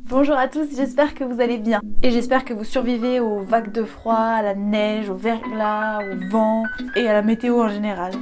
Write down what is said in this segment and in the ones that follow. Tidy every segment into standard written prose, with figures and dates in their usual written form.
Bonjour à tous, j'espère que vous allez bien. Et j'espère que vous survivez aux vagues de froid, à la neige, au verglas, au vent et à la météo en général.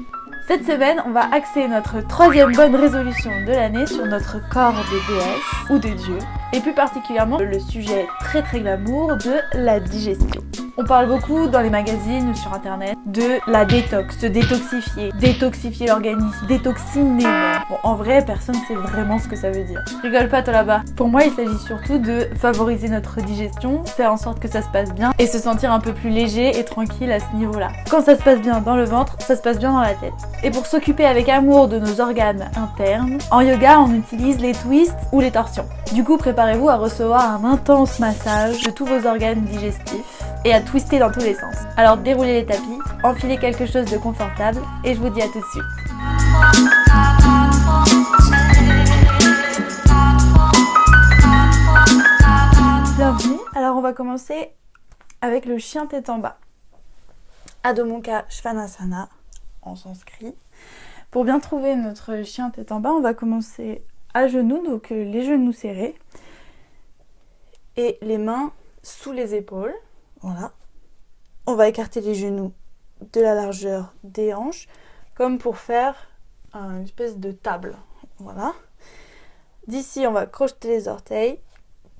Cette semaine, on va axer notre troisième bonne résolution de l'année sur notre corps de déesse ou de dieu. Et plus particulièrement, le sujet très glamour de la digestion. On parle beaucoup dans les magazines ou sur internet de la détox, se détoxifier l'organisme, détoxiner même. Bon, en vrai, personne sait vraiment ce que ça veut dire. Rigole pas toi là-bas. Pour moi, il s'agit surtout de favoriser notre digestion, faire en sorte que ça se passe bien et se sentir un peu plus léger et tranquille à ce niveau-là. Quand ça se passe bien dans le ventre, ça se passe bien dans la tête. Et pour s'occuper avec amour de nos organes internes, en yoga, on utilise les twists ou les torsions. Du coup, préparez-vous à recevoir un intense massage de tous vos organes digestifs et à twister dans tous les sens. Alors déroulez les tapis, enfilez quelque chose de confortable et je vous dis à tout de suite. Bienvenue. Alors on va commencer avec le chien tête en bas. Adho Mukha Svanasana en sanskrit. Pour bien trouver notre chien tête en bas, on va commencer à genoux, donc les genoux serrés et les mains sous les épaules. Voilà. On va écarter les genoux de la largeur des hanches, comme pour faire une espèce de table. Voilà. D'ici, on va crocheter les orteils,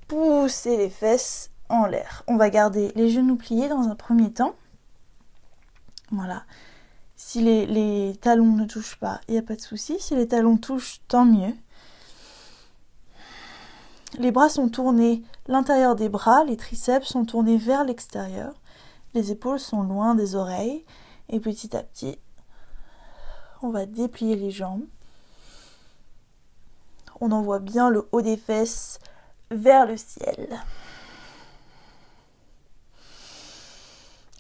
pousser les fesses en l'air. On va garder les genoux pliés dans un premier temps. Voilà. Si les talons ne touchent pas, il n'y a pas de souci. Si les talons touchent, tant mieux. Les bras sont tournés, l'intérieur des bras, les triceps sont tournés vers l'extérieur. Les épaules sont loin des oreilles. Et petit à petit, on va déplier les jambes. On envoie bien le haut des fesses vers le ciel.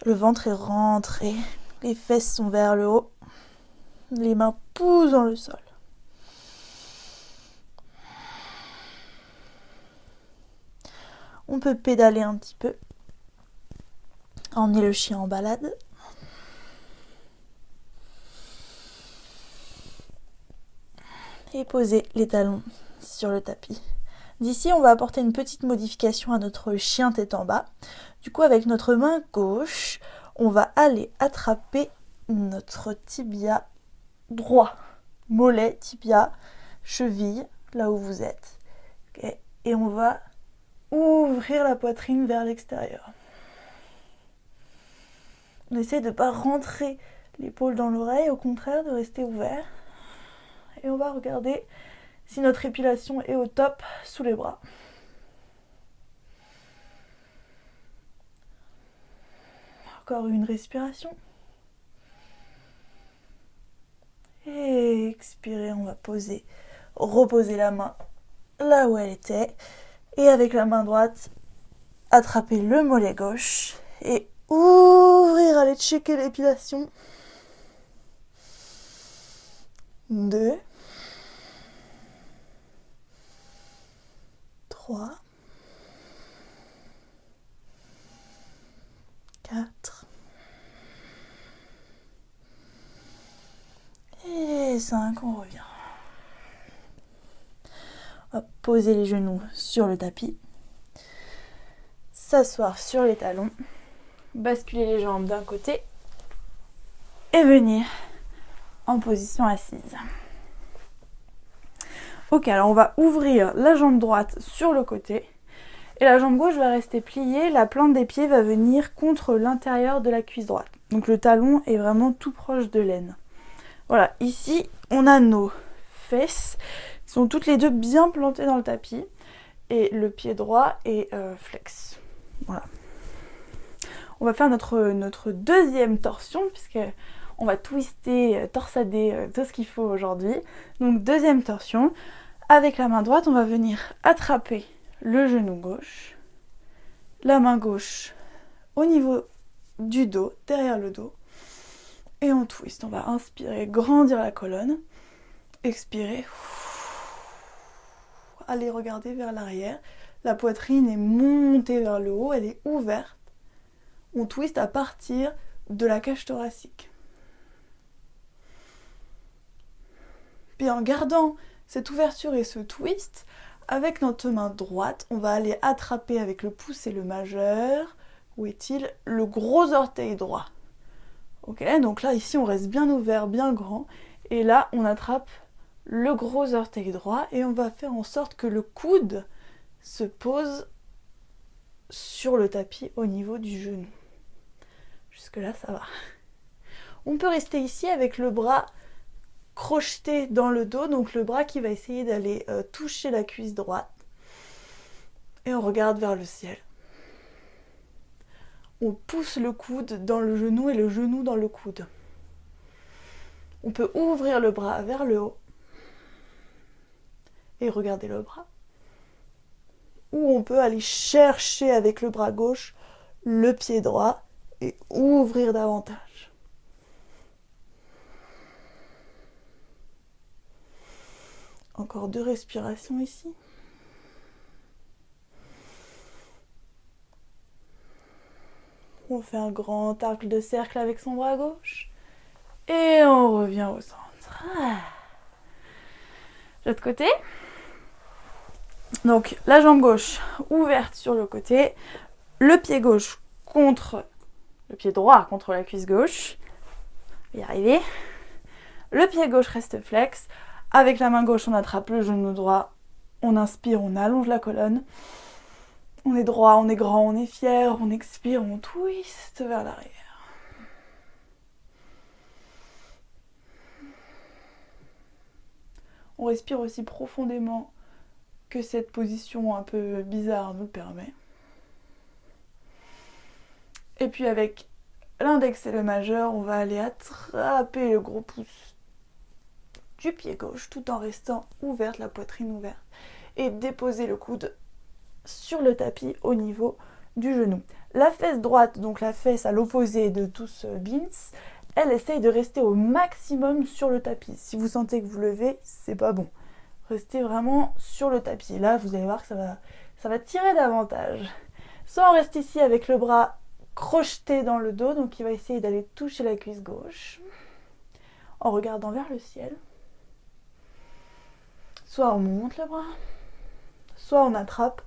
Le ventre est rentré. Les fesses sont vers le haut. Les mains poussent dans le sol. On peut pédaler un petit peu. Emmener le chien en balade. Et poser les talons sur le tapis. D'ici, on va apporter une petite modification à notre chien tête en bas. Du coup, avec notre main gauche, on va aller attraper notre tibia droit. Mollet, tibia, cheville, là où vous êtes. Okay. Et on va ouvrir la poitrine vers l'extérieur. On essaie de ne pas rentrer l'épaule dans l'oreille, au contraire de rester ouvert. Et on va regarder si notre épilation est au top sous les bras. Encore une respiration. Et expirez, on va reposer la main là où elle était. Et avec la main droite, attraper le mollet gauche et ouvrir, aller checker l'épilation. 2, 3, 4 et 5, on revient. On va poser les genoux sur le tapis, s'asseoir sur les talons, basculer les jambes d'un côté et venir en position assise. Ok, alors on va ouvrir la jambe droite sur le côté et la jambe gauche va rester pliée, la plante des pieds va venir contre l'intérieur de la cuisse droite. Donc le talon est vraiment tout proche de l'aine. Voilà, ici on a nos fesses qui sont toutes les deux bien plantées dans le tapis et le pied droit est flex. Voilà. On va faire notre deuxième torsion puisque on va twister, torsader tout ce qu'il faut aujourd'hui. Donc deuxième torsion. Avec la main droite, on va venir attraper le genou gauche. La main gauche au niveau du dos, derrière le dos. Et on twist. On va inspirer, grandir la colonne. Expirer. Allez regarder vers l'arrière. La poitrine est montée vers le haut, elle est ouverte. On twist à partir de la cage thoracique. Puis en gardant cette ouverture et ce twist, Avec notre main droite, on va aller attraper avec le pouce et le majeur, où est-il, le gros orteil droit. Ok, donc là, ici, on reste bien ouvert, bien grand. Et là, on attrape le gros orteil droit et on va faire en sorte que le coude se pose sur le tapis au niveau du genou. Jusque là, ça va. On peut rester ici avec le bras crocheté dans le dos, donc le bras qui va essayer d'aller toucher la cuisse droite. Et on regarde vers le ciel. On pousse le coude dans le genou et le genou dans le coude. On peut ouvrir le bras vers le haut et regarder le bras. Ou on peut aller chercher avec le bras gauche le pied droit et ouvrir davantage. Encore 2 respirations ici. On fait un grand arc de cercle avec son bras gauche. Et on revient au centre. L'autre côté. Donc la jambe gauche ouverte sur le côté. Le pied gauche contre le pied droit contre la cuisse gauche. On va y arriver. Le pied gauche reste flex. Avec la main gauche, on attrape le genou droit. On inspire, on allonge la colonne. On est droit, on est grand, on est fier. On expire, on twist vers l'arrière. On respire aussi profondément que cette position un peu bizarre nous le permet. Et puis avec l'index et le majeur, on va aller attraper le gros pouce du pied gauche tout en restant ouverte, la poitrine ouverte, et déposer le coude sur le tapis au niveau du genou. La fesse droite, donc la fesse à l'opposé de tout ce beans, elle essaye de rester au maximum sur le tapis. Si vous sentez que vous levez, c'est pas bon. Restez vraiment sur le tapis. Là, vous allez voir que ça va tirer davantage. Soit on reste ici avec le bras crocheté dans le dos, donc il va essayer d'aller toucher la cuisse gauche en regardant vers le ciel. Soit on monte le bras, soit on attrape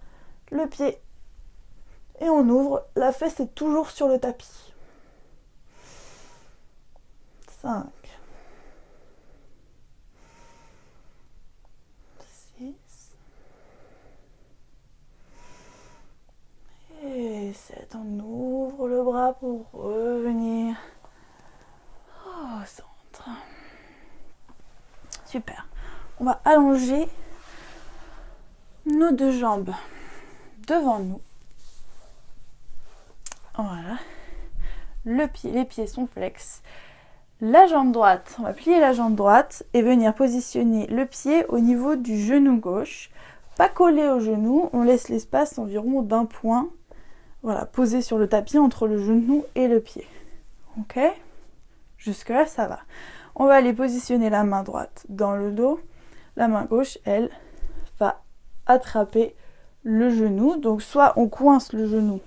le pied et on ouvre. La fesse est toujours sur le tapis. 5, 6 et 7. On ouvre le bras pour revenir au centre. Super. On va allonger nos 2 jambes devant nous. Voilà. Les pieds sont flex. La jambe droite, on va plier la jambe droite et venir positionner le pied au niveau du genou gauche. Pas collé au genou, on laisse l'espace environ d'1 point. Voilà, posé sur le tapis entre le genou et le pied. Ok ? Jusque là, ça va. On va aller positionner la main droite dans le dos. La main gauche, elle, va attraper le genou. Donc soit on coince le genou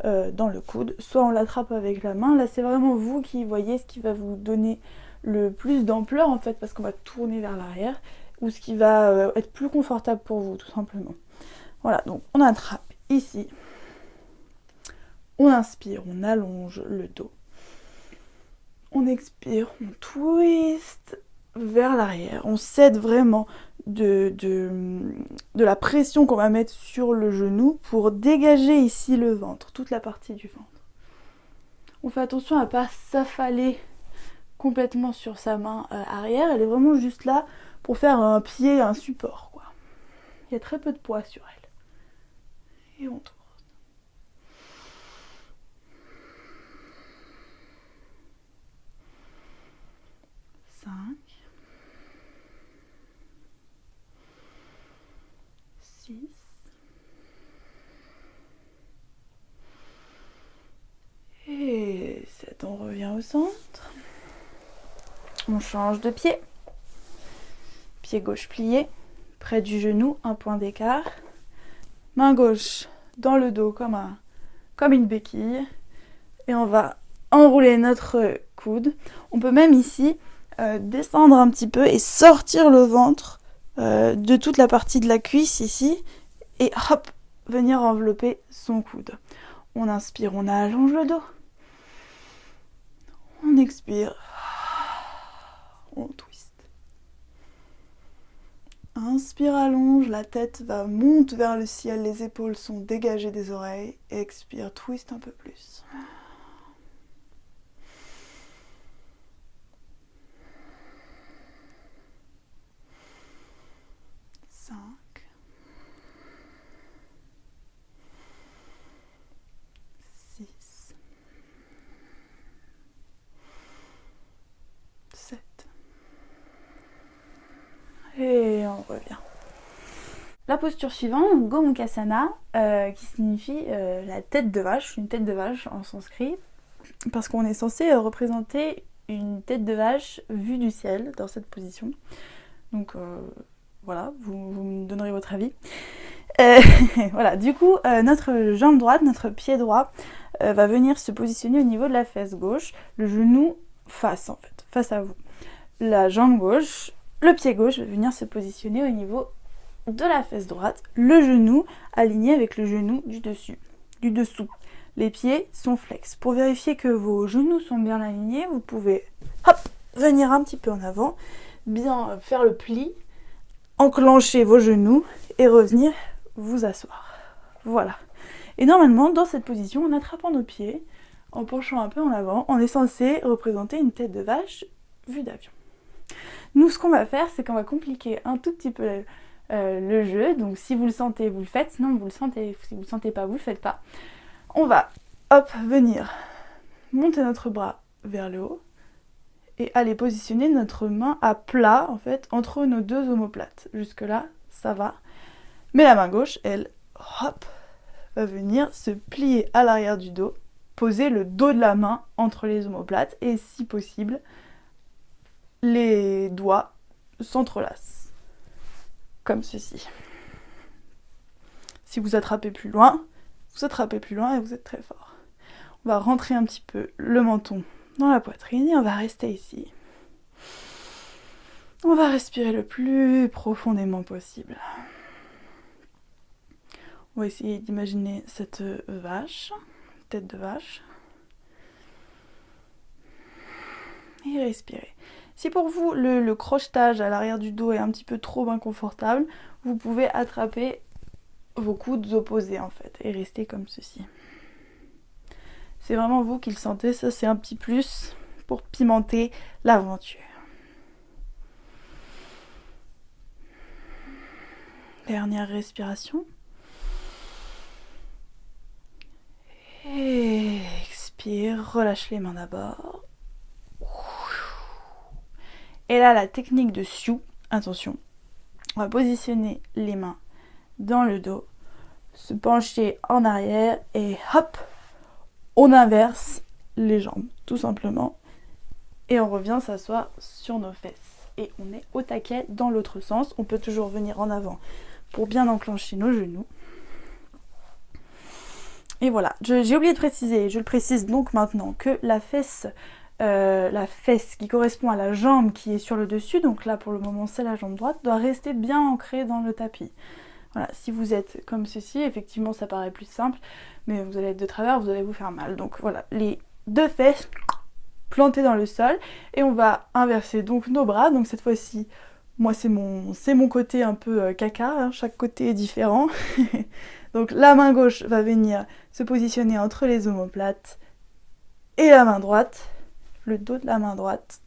dans le coude, soit on l'attrape avec la main. Là, c'est vraiment vous qui voyez ce qui va vous donner le plus d'ampleur, en fait, parce qu'on va tourner vers l'arrière, ou ce qui va être plus confortable pour vous, tout simplement. Voilà, donc on attrape ici. On inspire, on allonge le dos. On expire, on twist vers l'arrière. On cède vraiment de la pression qu'on va mettre sur le genou pour dégager ici le ventre, toute la partie du ventre. On fait attention à ne pas s'affaler complètement sur sa main arrière. Elle est vraiment juste là pour faire un pied, un support, quoi. Il y a très peu de poids sur elle. Et on tourne. 5, 6, et 7. On revient au centre. On change de pied. Pied gauche plié, près du genou, 1 point d'écart. Main gauche dans le dos comme une béquille. Et on va enrouler notre coude. On peut même ici descendre un petit peu et sortir le ventre de toute la partie de la cuisse ici. Et hop, venir envelopper son coude. On inspire, on allonge le dos. On expire. On twist. Inspire, allonge, la tête monte vers le ciel, les épaules sont dégagées des oreilles. Expire, twist un peu plus. 5. 6. 7. Et on revient. La posture suivante, Gomukhasana, qui signifie la tête de vache, une tête de vache en sanskrit, parce qu'on est censé représenter une tête de vache vue du ciel dans cette position. Donc voilà, vous me donnerez votre avis. Voilà, du coup, notre jambe droite, notre pied droit, va venir se positionner au niveau de la fesse gauche, le genou face en fait, face à vous. La jambe gauche, le pied gauche va venir se positionner au niveau de la fesse droite, le genou aligné avec le genou du dessous. Les pieds sont flex. Pour vérifier que vos genoux sont bien alignés, vous pouvez hop, venir un petit peu en avant, bien faire le pli, enclencher vos genoux et revenir vous asseoir. Voilà. Et normalement, dans cette position, en attrapant nos pieds, en penchant un peu en avant, on est censé représenter une tête de vache vue d'avion. Nous, ce qu'on va faire, c'est qu'on va compliquer un tout petit peu le jeu. Donc si vous le sentez, vous le faites. Sinon, vous le sentez. Si vous le sentez pas, vous le faites pas. On va, hop, venir monter notre bras vers le haut et aller positionner notre main à plat, en fait, entre nos deux omoplates. Jusque là, ça va. Mais la main gauche, elle, hop, va venir se plier à l'arrière du dos, poser le dos de la main entre les omoplates et, si possible, les doigts s'entrelacent. Comme ceci. Si vous attrapez plus loin et vous êtes très fort. On va rentrer un petit peu le menton dans la poitrine et on va rester ici. On va respirer le plus profondément possible. On va essayer d'imaginer cette vache, tête de vache. Et respirer. Si pour vous le crochetage à l'arrière du dos est un petit peu trop inconfortable, vous pouvez attraper vos coudes opposés en fait et rester comme ceci. C'est vraiment vous qui le sentez, ça c'est un petit plus pour pimenter l'aventure. Dernière respiration. Et expire, relâche les mains d'abord. Et là, la technique de Sioux, attention, on va positionner les mains dans le dos, se pencher en arrière et hop, on inverse les jambes, tout simplement. Et on revient s'asseoir sur nos fesses. Et on est au taquet dans l'autre sens. On peut toujours venir en avant pour bien enclencher nos genoux. Et voilà, j'ai oublié de préciser, je le précise donc maintenant, que la fesse qui correspond à la jambe qui est sur le dessus, donc là pour le moment c'est la jambe droite, doit rester bien ancrée dans le tapis. Voilà, si vous êtes comme ceci, effectivement ça paraît plus simple, mais vous allez être de travers, vous allez vous faire mal. Donc voilà, les deux fesses plantées dans le sol, et on va inverser donc nos bras. Donc cette fois-ci, moi c'est mon côté un peu caca, hein, chaque côté est différent. Donc la main gauche va venir se positionner entre les omoplates et la main droite, le dos de la main droite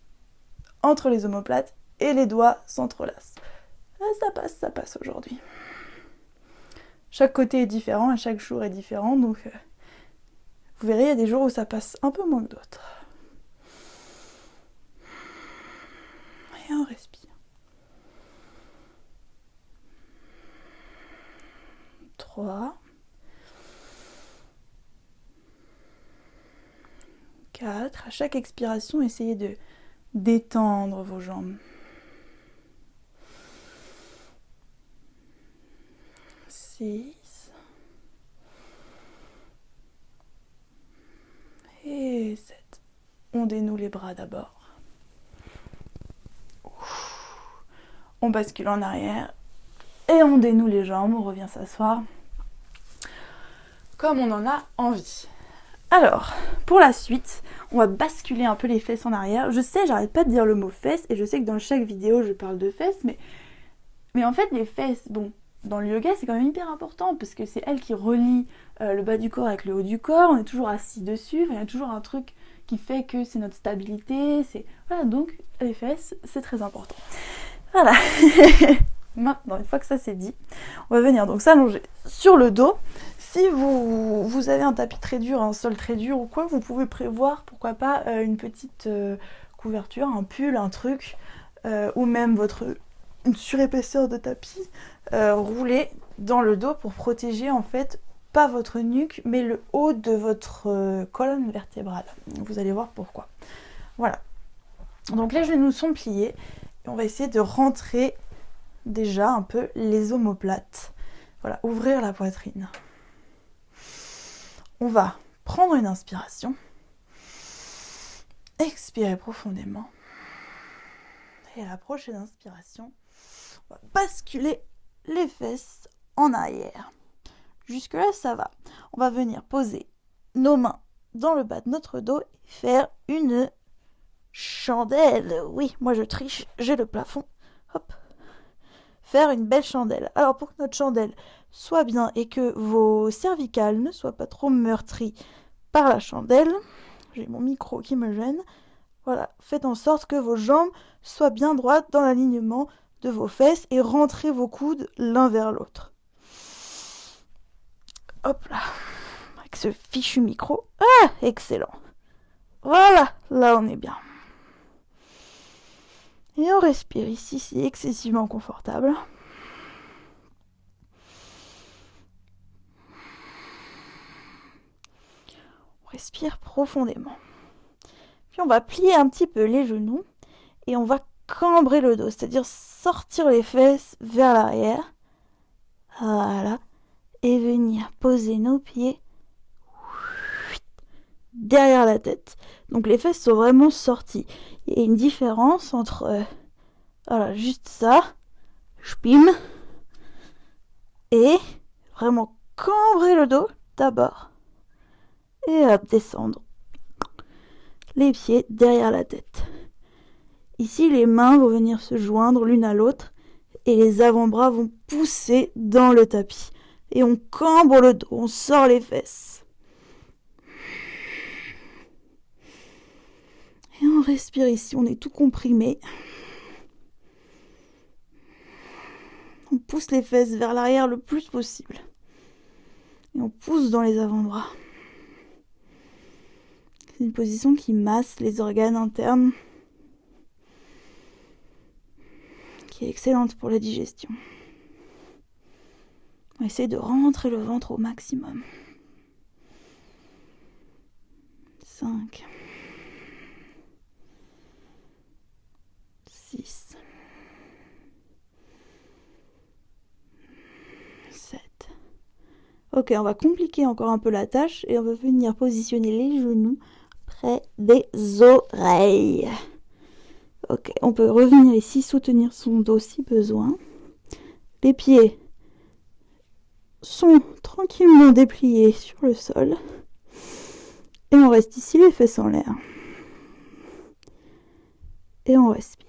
entre les omoplates et les doigts s'entrelacent. Ça passe aujourd'hui. Chaque côté est différent et chaque jour est différent, donc vous verrez, il y a des jours où ça passe un peu moins que d'autres. Et on respire. 3, 4. À chaque expiration, essayez de détendre vos jambes. 6. Et 7. On dénoue les bras d'abord. On bascule en arrière et on dénoue les jambes, on revient s'asseoir comme on en a envie. Alors, pour la suite, on va basculer un peu les fesses en arrière. Je sais, j'arrête pas de dire le mot fesses et je sais que dans chaque vidéo je parle de fesses, mais en fait les fesses, bon, dans le yoga c'est quand même hyper important parce que c'est elles qui relient le bas du corps avec le haut du corps, on est toujours assis dessus, il y a toujours un truc qui fait que c'est notre stabilité, voilà, donc les fesses c'est très important. Voilà. Maintenant, une fois que ça c'est dit, on va venir donc s'allonger sur le dos. Si vous avez un tapis très dur, un sol très dur ou quoi, vous pouvez prévoir, pourquoi pas, une petite couverture, un pull, un truc, ou même une surépaisseur de tapis roulé dans le dos pour protéger en fait pas votre nuque mais le haut de votre colonne vertébrale. Vous allez voir pourquoi. Voilà. Donc les genoux sont pliés et on va essayer de rentrer déjà un peu les omoplates. Voilà, ouvrir la poitrine. On va prendre une inspiration, expirer profondément et à la prochaine inspiration, on va basculer les fesses en arrière. Jusque là ça va. On va venir poser nos mains dans le bas de notre dos et faire une chandelle. Oui, moi je triche, j'ai le plafond. Hop. Faire une belle chandelle. Alors pour que notre chandelle soit bien et que vos cervicales ne soient pas trop meurtries par la chandelle, j'ai mon micro qui me gêne, voilà, faites en sorte que vos jambes soient bien droites dans l'alignement de vos fesses et rentrez vos coudes l'un vers l'autre. Hop là, avec ce fichu micro, ah, excellent. Voilà, là on est bien. Et on respire ici, c'est excessivement confortable. On respire profondément. Puis on va plier un petit peu les genoux et on va cambrer le dos, c'est-à-dire sortir les fesses vers l'arrière. Voilà. Et venir poser nos pieds derrière la tête. Donc les fesses sont vraiment sorties. Il y a une différence entre voilà, juste ça, spim, et vraiment cambrer le dos d'abord. Et hop, descendre. Les pieds derrière la tête. Ici, les mains vont venir se joindre l'une à l'autre et les avant-bras vont pousser dans le tapis. Et on cambre le dos, on sort les fesses. Et on respire ici, on est tout comprimé. On pousse les fesses vers l'arrière le plus possible. Et on pousse dans les avant-bras. C'est une position qui masse les organes internes, qui est excellente pour la digestion. On essaie de rentrer le ventre au maximum. 5, 6, 7. Ok, on va compliquer encore un peu la tâche et on va venir positionner les genoux près des oreilles. Ok, on peut revenir ici, soutenir son dos si besoin. Les pieds sont tranquillement dépliés sur le sol. Et on reste ici les fesses en l'air. Et on respire.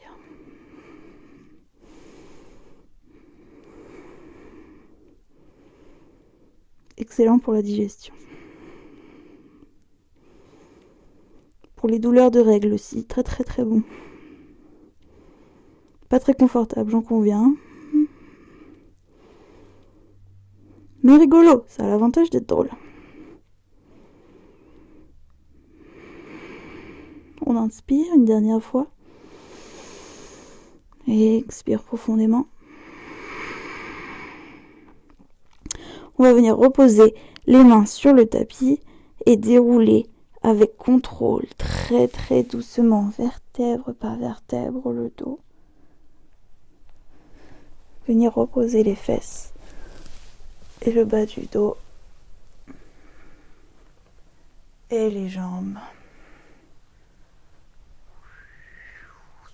Excellent pour la digestion. Pour les douleurs de règles aussi, très très très bon. Pas très confortable, j'en conviens. Mais rigolo, ça a l'avantage d'être drôle. On inspire une dernière fois. Et expire profondément. On va venir reposer les mains sur le tapis et dérouler avec contrôle, très très doucement, vertèbre par vertèbre, le dos. Venir reposer les fesses et le bas du dos et les jambes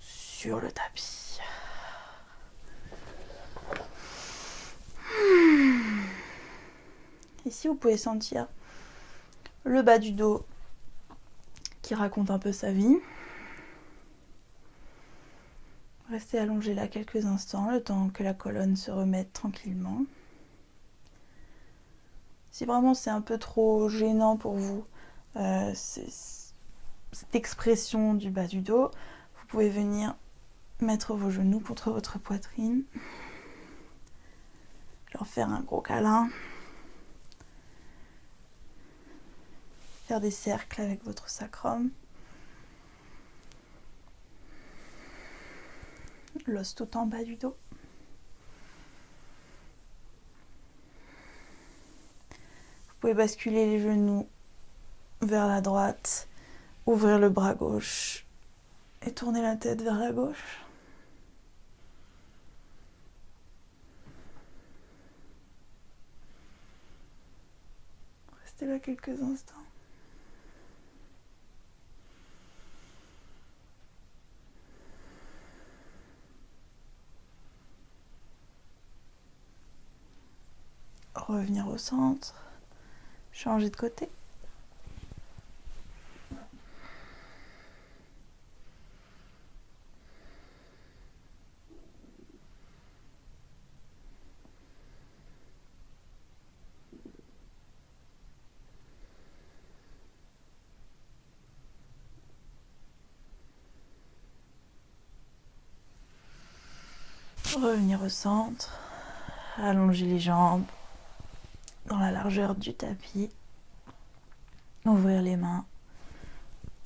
sur le tapis. Ici, vous pouvez sentir le bas du dos qui raconte un peu sa vie. Restez allongé là quelques instants, le temps que la colonne se remette tranquillement. Si vraiment c'est un peu trop gênant pour vous, cette expression du bas du dos, vous pouvez venir mettre vos genoux contre votre poitrine, leur faire un gros câlin, faire des cercles avec votre sacrum, l'os tout en bas du dos. Vous pouvez basculer les genoux vers la droite, ouvrir le bras gauche et tourner la tête vers la gauche. Restez là quelques instants. Revenir au centre, changer de côté. Revenir au centre, allonger les jambes dans la largeur du tapis, ouvrir les mains,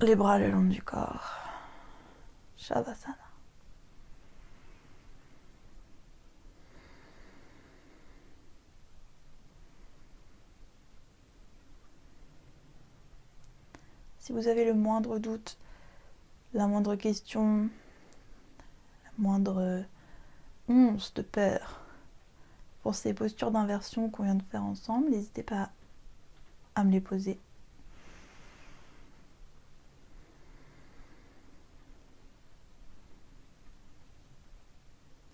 les bras le long du corps, Shavasana. Si vous avez le moindre doute, la moindre question, la moindre once de peur pour ces postures d'inversion qu'on vient de faire ensemble, n'hésitez pas à me les poser.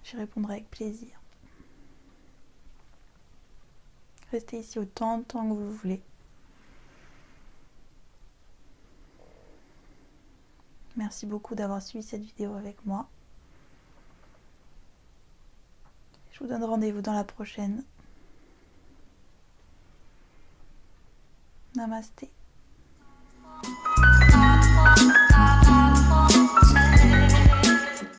J'y répondrai avec plaisir. Restez ici autant de temps que vous voulez. Merci beaucoup d'avoir suivi cette vidéo avec moi. Je vous donne rendez-vous dans la prochaine. Namasté.